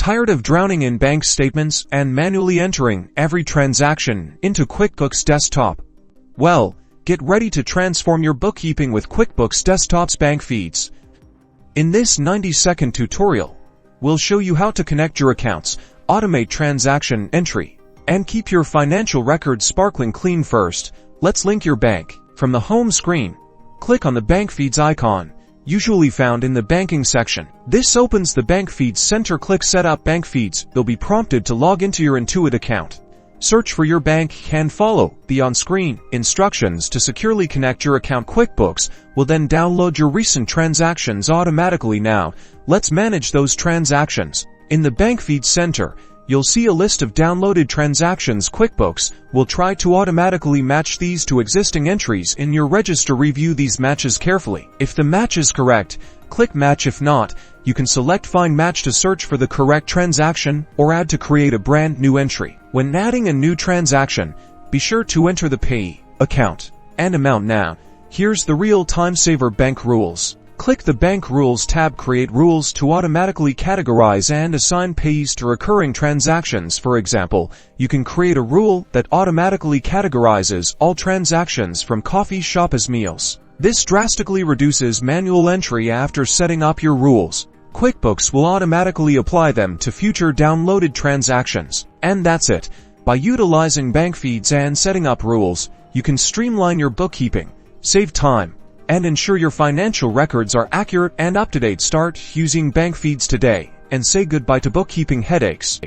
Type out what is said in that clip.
Tired of drowning in bank statements and manually entering every transaction into QuickBooks Desktop? Well, get ready to transform your bookkeeping with QuickBooks Desktop's bank feeds. In this 90-second tutorial, we'll show you how to connect your accounts, automate transaction entry, and keep your financial records sparkling clean. First, let's link your bank. From the home screen, click on the Bank Feeds icon, usually found in the Banking section. This opens the Bank Feeds center. Click Set up Bank Feeds. You'll be prompted to log into your Intuit account. Search for your bank and follow the on-screen instructions to securely connect your account. QuickBooks will then download your recent transactions automatically. Now, let's manage those transactions. In the Bank Feeds center, you'll see a list of downloaded transactions. QuickBooks will try to automatically match these to existing entries in your register. Review these matches carefully. If the match is correct, click Match. If not, you can select Find Match to search for the correct transaction or Add to create a brand new entry. When adding a new transaction, be sure to enter the payee, account, and amount. Now, here's the real time saver: bank rules. Click the Bank Rules tab. Create rules to automatically categorize and assign payees to recurring transactions. For example, you can create a rule that automatically categorizes all transactions from coffee shop as meals. This drastically reduces manual entry. After setting up your rules, QuickBooks will automatically apply them to future downloaded transactions. And that's it. By utilizing bank feeds and setting up rules, you can streamline your bookkeeping, save time, and ensure your financial records are accurate and up-to-date. Start using bank feeds today and say goodbye to bookkeeping headaches.